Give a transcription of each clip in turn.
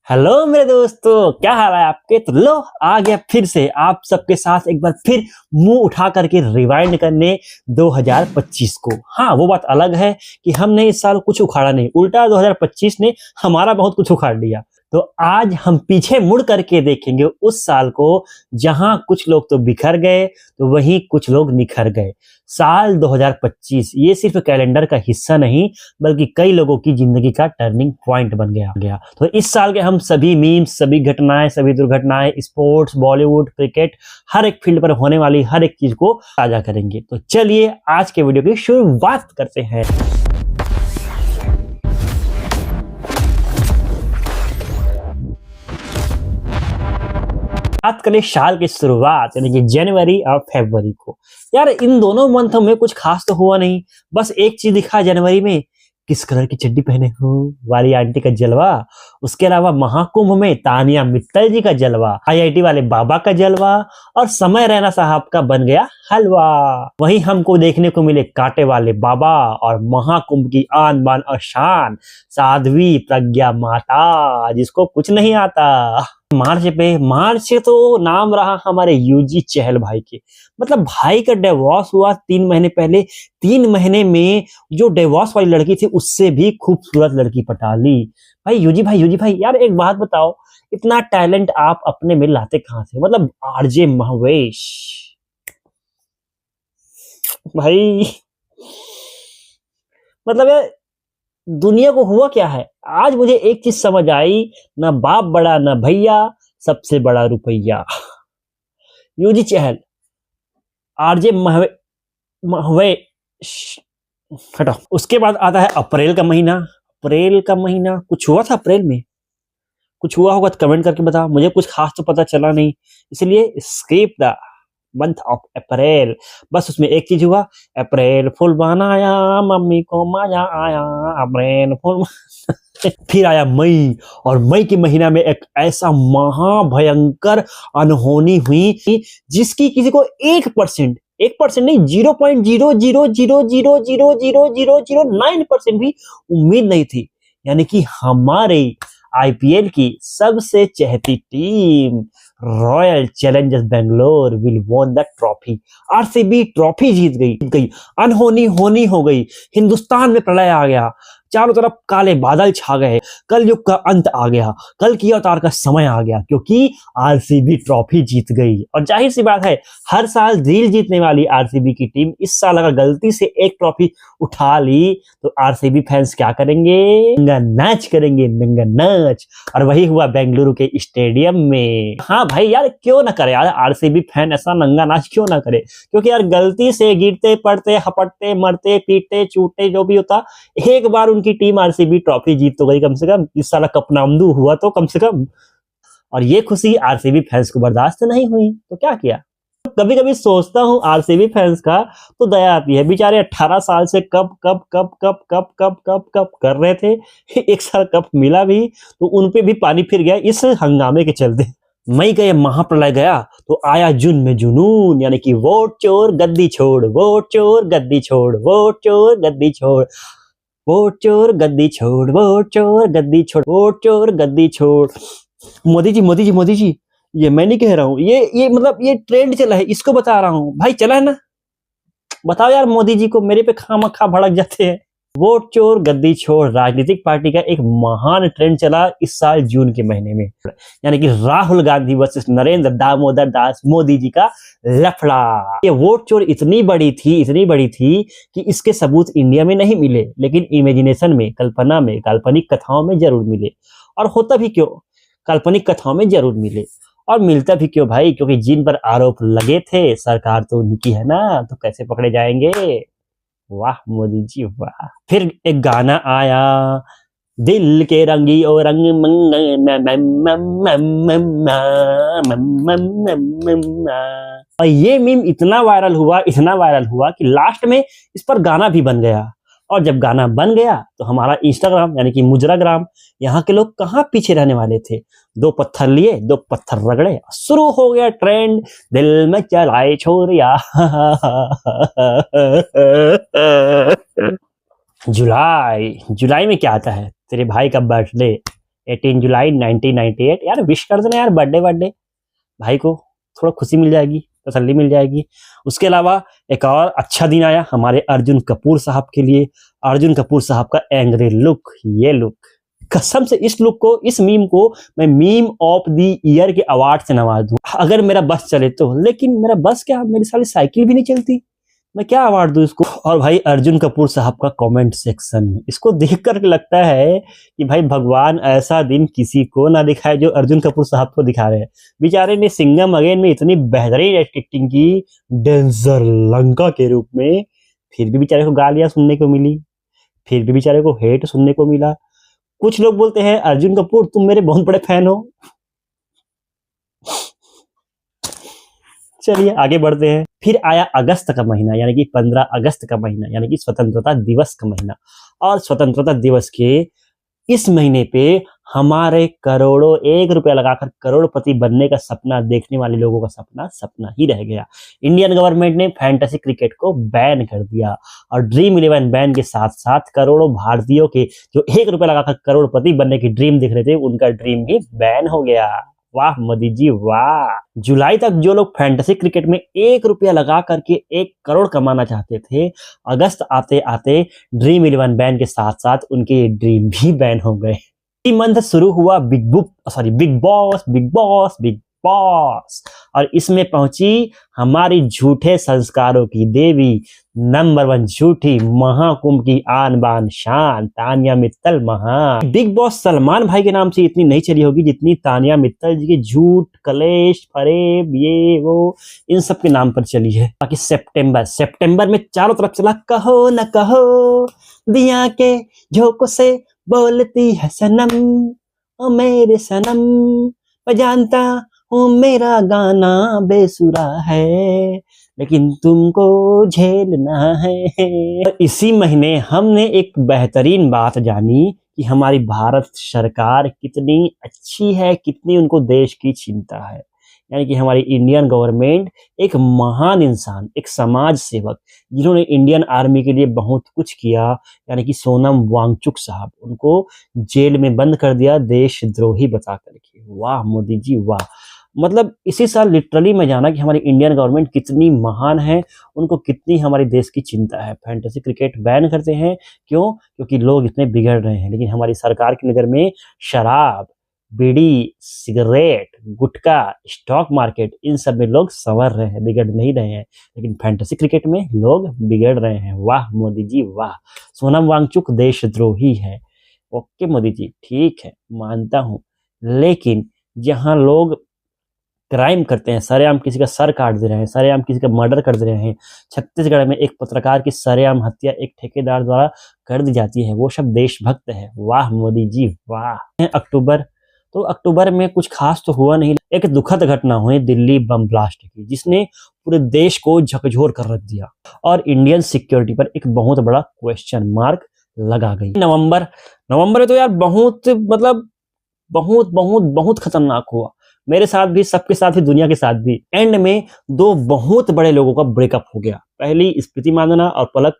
Hello मेरे दोस्तों, क्या हाल है आपके। तो लो आ गया फिर से आप सबके साथ एक बार फिर मुंह उठा करके रिवाइंड करने 2025 को। हाँ, वो बात अलग है कि हमने इस साल कुछ उखाड़ा नहीं, उल्टा 2025 ने हमारा बहुत कुछ उखाड़ लिया। तो आज हम पीछे मुड़ करके देखेंगे उस साल को जहां कुछ लोग तो बिखर गए तो वहीं कुछ लोग निखर गए। साल 2025 ये सिर्फ कैलेंडर का हिस्सा नहीं बल्कि कई लोगों की जिंदगी का टर्निंग पॉइंट बन गया। तो इस साल के हम सभी मीम्स, सभी घटनाएं, सभी दुर्घटनाएं, स्पोर्ट्स, बॉलीवुड, क्रिकेट, हर एक फील्ड पर होने वाली हर एक चीज को ताजा करेंगे। तो चलिए आज के वीडियो की शुरुआत करते हैं। बात करें साल की शुरुआत यानी कि जनवरी और फरवरी को। यार इन दोनों मंथों में कुछ खास तो हुआ नहीं, बस एक चीज दिखा जनवरी में, किस कलर की चड्डी पहने हो वाली आंटी का जलवा। उसके अलावा महाकुंभ में तानिया मित्तल जी का जलवा, आईआईटी वाले बाबा का जलवा और समय रैना साहब का बन गया हलवा। वहीं हमको देखने को मिले कांटे वाले बाबा और महाकुंभ की आन बान और शान साध्वी प्रज्ञा माता, जिसको कुछ नहीं आता। मार्च तो नाम रहा हमारे यूजी चहल भाई के। मतलब भाई का डिवोर्स हुआ 3 महीने पहले, 3 महीने में जो डिवोर्स वाली लड़की थी उससे भी खूबसूरत लड़की पटा ली। भाई यूजी भाई यार एक बात बताओ, इतना टैलेंट आप अपने में लाते कहां से। मतलब आरजे महवेश भाई, मतलब यार दुनिया को हुआ क्या है। आज मुझे एक चीज समझ आई, ना बाप बड़ा ना भैया, सबसे बड़ा रुपया। यूजी चहल, आरजे महवे हटो। उसके बाद आता है अप्रैल का महीना। अप्रैल का महीना कुछ हुआ था अप्रैल में, कुछ हुआ होगा तो कमेंट करके बताओ। मुझे कुछ खास तो पता चला नहीं, इसलिए skip the month of April. बस उसमें एक चीज हुआ, अप्रैल फुल बनाया मम्मी को मजा आया, अप्रैल फुल फिर आया मई, और मई के महीना में एक ऐसा महाभयंकर अनहोनी हुई जिसकी किसी को 1% नहीं, 0.0000000009% भी उम्मीद नहीं थी। यानी कि हमारे आईपीएल की सबसे चहेती team Royal Challengers Bangalore will won the trophy. RCB trophy जीत गई। अनहोनी होनी हो गई, हिंदुस्तान में प्रलय आ गया, चारों तरफ काले बादल छा गए, कल युग का अंत आ गया, कल की अवतार का समय आ गया, क्योंकि आरसीबी ट्रॉफी जीत गई। और जाहिर सी बात है, हर साल दिल जीतने वाली आरसीबी की टीम इस साल अगर गलती से एक ट्रॉफी उठा ली तो आरसीबी फैंस क्या करेंगे, नंगा नाच करेंगे, नंगा नाच। और वही हुआ बेंगलुरु के स्टेडियम में। हाँ भाई यार, क्यों ना करे यार आरसीबी फैन ऐसा नंगा नाच, क्यों ना करे। क्योंकि यार गलती से गिरते पड़ते हपटते मरते पीटते चूटते जो भी होता, एक बार उनकी टीम आरसीबी ट्रॉफी जीत तो गई कम से कम। इस साल कपनामदू हुआ तो कम से कम। और ये खुशी आरसीबी फैंस को बर्दाश्त नहीं हुई तो क्या किया। कभी कभी सोचता हूँ आरसीबी फैंस का तो दया आती है। बेचारे 18 साल से cup cup cup cup cup cup cup cup कर रहे थे, एक साल कप मिला भी तो उन पे भी पानी फिर गया इस हंगामे के चलते। मई गए, महाप्रलय गया, तो आया जून में जुनून, यानी कि वोट चोर गद्दी छोड़, वोट चोर गद्दी छोड़, वोट चोर गद्दी छोड़, वोट चोर गद्दी छोड़, वोट चोर गद्दी छोड़, वोट चोर गद्दी छोड़। मोदी जी, ये मैं नहीं कह रहा हूँ, ये मतलब ये ट्रेंड चला है, इसको बता रहा हूँ भाई। चला है ना, बताओ यार मोदी जी को, मेरे पे खामखा भड़क जाते हैं। वोट चोर गद्दी छोड़ राजनीतिक पार्टी का एक महान ट्रेंड चला इस साल जून के महीने में, यानी कि राहुल गांधी वर्सेस नरेंद्र दामोदर दास मोदी जी का लफड़ा। ये वोट चोर इतनी बड़ी थी कि इसके सबूत इंडिया में नहीं मिले, लेकिन इमेजिनेशन में, कल्पना में, काल्पनिक कथाओं में जरूर मिले। और होता भी क्यों, काल्पनिक कथाओं में जरूर मिले। और मिलता भी क्यों भाई, क्योंकि जिन पर आरोप लगे थे सरकार तो उनकी है ना, तो कैसे पकड़े जाएंगे। वाह मोदी जी वाह। फिर एक गाना आया, दिल के रंगी और रंग और ये मीम इतना वायरल हुआ कि लास्ट में इस पर गाना भी बन गया। और जब गाना बन गया तो हमारा इंस्टाग्राम यानी कि मुजराग्राम, यहाँ के लोग कहाँ पीछे रहने वाले थे। 2 पत्थर लिए, 2 पत्थर रगड़े, शुरू हो गया ट्रेंड, दिल में चलाए छोरिया। जुलाई में क्या आता है, तेरे भाई का बर्थडे, 18 जुलाई 1998। यार विश कर देना यार, बर्थडे बर्थडे भाई को, थोड़ा खुशी मिल जाएगी, तसल्ली मिल जाएगी। उसके अलावा एक और अच्छा दिन आया हमारे अर्जुन कपूर साहब के लिए। अर्जुन कपूर साहब का एंग्री लुक, ये लुक, कसम से इस लुक को, इस मीम को मैं मीम ऑफ द ईयर के अवार्ड से नवाज दूं, अगर मेरा बस चले तो। लेकिन मेरा बस क्या, मेरी सारी साइकिल भी नहीं चलती, मैं क्या अवार्ड दूं इसको। और भाई अर्जुन कपूर साहब का कमेंट सेक्शन, इसको देखकर लगता है कि भाई भगवान ऐसा दिन किसी को ना दिखाए जो अर्जुन कपूर साहब को दिखा रहे हैं। बेचारे ने सिंघम अगेन में इतनी बेहतरीन एक्टिंग की डेंजर लंका के रूप में, फिर भी बेचारे को गालियां सुनने को मिली, फिर भी बेचारे को हेट सुनने को मिला। कुछ लोग बोलते हैं अर्जुन कपूर तुम मेरे बहुत बड़े फैन हो। चलिए आगे बढ़ते हैं। फिर आया अगस्त का महीना, यानी कि 15 अगस्त का महीना, यानी कि स्वतंत्रता दिवस का महीना। और स्वतंत्रता दिवस के इस महीने पे हमारे करोड़ों, 1 रुपया लगाकर करोड़पति बनने का सपना देखने वाले लोगों का सपना सपना ही रह गया। इंडियन गवर्नमेंट ने फैंटेसी क्रिकेट को बैन कर दिया, और ड्रीम 11 बैन के साथ साथ करोड़ों भारतीयों के जो 1 रुपया लगाकर करोड़पति बनने की ड्रीम दिख रहे थे, उनका ड्रीम भी बैन हो गया। वाह मोदी जी वाह। जुलाई तक जो लोग फैंटेसी क्रिकेट में 1 रुपया लगा करके 1 करोड़ कमाना चाहते थे, अगस्त आते आते ड्रीम 11 बैन के साथ साथ उनके ये ड्रीम भी बैन हो गए। मंथ शुरू हुआ big boss, big boss, big boss, और इसमें पहुंची हमारी झूठे संस्कारों की देवी, नंबर 1 झूठी, महाकुंभ की आन बान शान, तानिया मित्तल महान। बिग बॉस सलमान भाई के नाम से इतनी नहीं चली होगी जितनी तानिया मित्तल जी के झूठ, कलेश, फरेब, ये वो, इन सब के नाम पर चली है। बाकी सितंबर में चारों तरफ चला कहो न कहो, दिया के झोंकों से बोलती है सनम, ओ मेरे सनम, मैं जानता हूँ मेरा गाना बेसुरा है, लेकिन तुमको झेलना है। और इसी महीने हमने एक बेहतरीन बात जानी कि हमारी भारत सरकार कितनी अच्छी है, कितनी उनको देश की चिंता है। यानी कि हमारी इंडियन गवर्नमेंट एक महान इंसान, एक समाज सेवक, जिन्होंने इंडियन आर्मी के लिए बहुत कुछ किया, यानी कि सोनम वांगचुक साहब, उनको जेल में बंद कर दिया देशद्रोही बता करके। वाह मोदी जी वाह। मतलब इसी साल लिटरली मैं जाना कि हमारी इंडियन गवर्नमेंट कितनी महान है, उनको कितनी हमारे देश की चिंता है। फैंटेसी क्रिकेट बैन करते हैं, क्यों? क्योंकि लोग इतने बिगड़ रहे हैं, लेकिन हमारी सरकार की नज़र में शराब, बीड़ी, सिगरेट, गुटखा, स्टॉक मार्केट, इन सब में लोग संवर रहे हैं, बिगड़ नहीं रहे हैं, लेकिन फैंटेसी क्रिकेट में लोग बिगड़ रहे हैं। वाह मोदी जी वाह। सोनम वांगचुक देशद्रोही है, ओके मोदी जी ठीक है मानता हूं, लेकिन जहां लोग क्राइम करते हैं, सरेआम किसी का सर काट दे रहे हैं, सरेआम किसी का मर्डर कर दे रहे हैं, छत्तीसगढ़ में एक पत्रकार की सरेआम हत्या एक ठेकेदार द्वारा कर दी जाती है, वो सब देशभक्त है। वाह मोदी जी वाह। अक्टूबर, तो अक्टूबर में कुछ खास तो हुआ नहीं। एक दुखद घटना हुई दिल्ली बम ब्लास्ट की, जिसने पूरे देश को झकझोर कर रख दिया और इंडियन सिक्योरिटी पर एक बहुत बड़ा क्वेश्चन मार्क लगा गई। नवंबर में तो यार बहुत, मतलब बहुत बहुत बहुत खतरनाक हुआ, मेरे साथ भी, सबके साथ भी, दुनिया के साथ भी। एंड में दो बहुत बड़े लोगों का ब्रेकअप हो गया। पहली स्मृति मांधाना और पलक,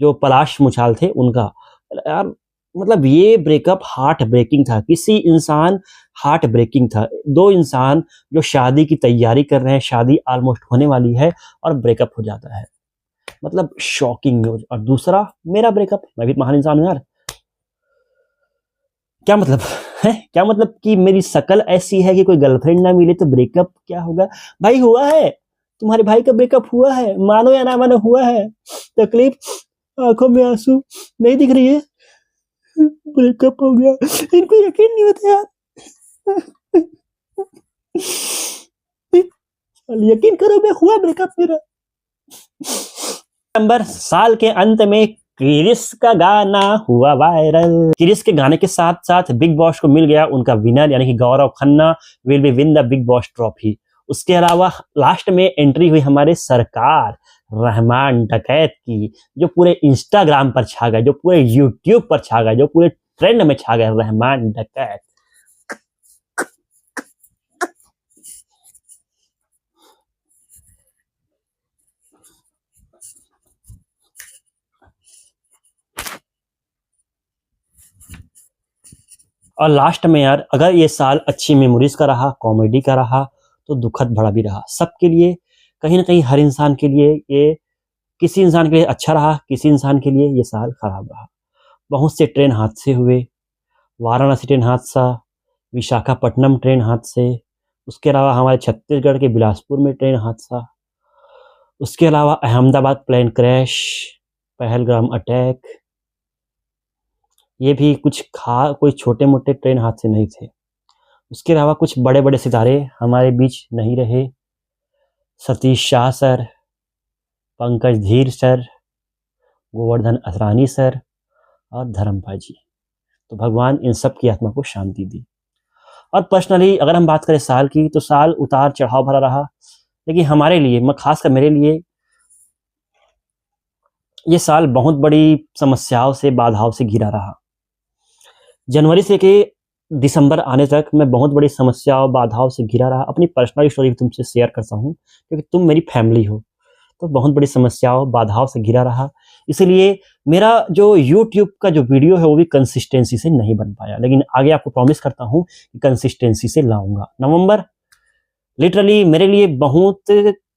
जो पलाश मुछाल थे, उनका। यार मतलब ये ब्रेकअप हार्ट ब्रेकिंग था, किसी इंसान हार्ट ब्रेकिंग था। दो इंसान जो शादी की तैयारी कर रहे हैं, शादी ऑलमोस्ट होने वाली है, और ब्रेकअप हो जाता है, मतलब शॉकिंग न्यूज। और दूसरा मेरा ब्रेकअप, मैं भी महान इंसान हूं यार, क्या मतलब है, क्या मतलब कि मेरी शक्ल ऐसी है कि कोई गर्लफ्रेंड ना मिले तो ब्रेकअप क्या होगा? भाई हुआ है, तुम्हारे भाई का ब्रेकअप हुआ है, मानो या ना मानो हुआ है। तकलीफ, आंखों में आंसू, नहीं दिख रही है, ब्रेकअप हो गया, इनको यकीन नहीं होता यार। यकीन करो मैं हुआ ब्रेकअप मेरा। सितंबर, साल के अंत में क्रिस का गाना हुआ वायरल। क्रिस के गाने के साथ साथ बिग बॉस को मिल गया उनका विनर, यानी कि Gaurav Khanna will be win the Bigg Boss trophy. उसके अलावा लास्ट में एंट्री हुई हमारे सरकार रहमान डकैत की, जो पूरे इंस्टाग्राम पर छा गए, जो पूरे यूट्यूब पर छा गए, जो पूरे ट्रेंड में छा गए, रहमान डकैत। और लास्ट में यार, अगर ये साल अच्छी मेमोरीज का रहा, कॉमेडी का रहा, तो दुखद भरा भी रहा सबके लिए। कहीं ना कहीं हर इंसान के लिए ये, किसी इंसान के लिए अच्छा रहा, किसी इंसान के लिए ये साल खराब रहा। बहुत से ट्रेन हादसे हुए, वाराणसी ट्रेन हादसा, विशाखापट्टनम ट्रेन हादसे, उसके अलावा हमारे छत्तीसगढ़ के बिलासपुर में ट्रेन हादसा, उसके अलावा Ahmedabad plane crash, Pahalgam attack, ये भी कोई छोटे मोटे ट्रेन हादसे नहीं थे। उसके अलावा कुछ बड़े बड़े सितारे हमारे बीच नहीं रहे, सतीश शाह सर, पंकज धीर सर, गोवर्धन असरानी सर और धर्मपाल जी। तो भगवान इन सब की आत्मा को शांति दी। और पर्सनली अगर हम बात करें साल की, तो साल उतार चढ़ाव भरा रहा, लेकिन हमारे लिए, मैं खासकर मेरे लिए, ये साल बहुत बड़ी समस्याओं से, बाधाओं से घिरा रहा। जनवरी से के दिसंबर आने तक मैं बहुत बड़ी समस्याओं, बाधाओं से घिरा रहा। अपनी पर्सनल स्टोरी तुमसे शेयर करता हूँ, क्योंकि तुम मेरी फैमिली हो। तो बहुत बड़ी समस्याओं, बाधाओं से घिरा रहा। इसलिए मेरा जो यूट्यूब का जो वीडियो है वो भी कंसिस्टेंसी से नहीं बन पाया, लेकिन आगे आपको प्रॉमिस करता हूँ कि कंसिस्टेंसी से लाऊंगा। नवंबर लिटरली मेरे लिए बहुत,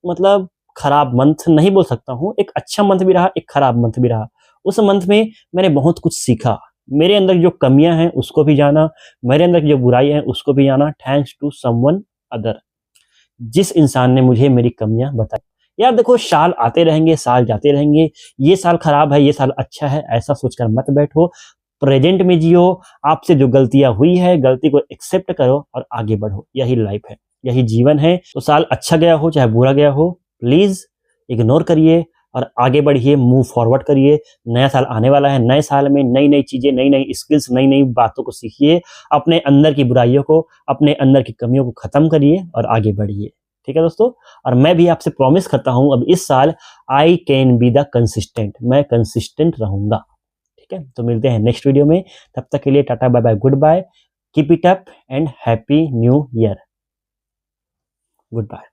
मतलब खराब मंथ नहीं बोल सकता हूँ, एक अच्छा मंथ भी रहा, एक खराब मंथ भी रहा। उस मंथ में मैंने बहुत कुछ सीखा, मेरे अंदर जो कमियां हैं उसको भी जाना, मेरे अंदर जो बुराई है उसको भी जाना, थैंक्स टू समवन अदर, जिस इंसान ने मुझे मेरी कमियां बताई। यार देखो, साल आते रहेंगे, साल जाते रहेंगे, ये साल खराब है, ये साल अच्छा है, ऐसा सोचकर मत बैठो। प्रेजेंट में जियो, आपसे जो गलतियां हुई है, गलती को एक्सेप्ट करो और आगे बढ़ो। यही लाइफ है, यही जीवन है। तो साल अच्छा गया हो चाहे बुरा गया हो, प्लीज इग्नोर करिए और आगे बढ़िए, मूव फॉरवर्ड करिए। नया साल आने वाला है, नए साल में नई नई चीजें, नई नई स्किल्स, नई नई बातों को सीखिए, अपने अंदर की बुराइयों को, अपने अंदर की कमियों को खत्म करिए और आगे बढ़िए। ठीक है दोस्तों, और मैं भी आपसे प्रॉमिस करता हूं अब इस साल, I can be the consistent, मैं कंसिस्टेंट रहूंगा। ठीक है, तो मिलते हैं नेक्स्ट वीडियो में, तब तक के लिए tata bye bye, good bye, keep it up and happy new year, good bye.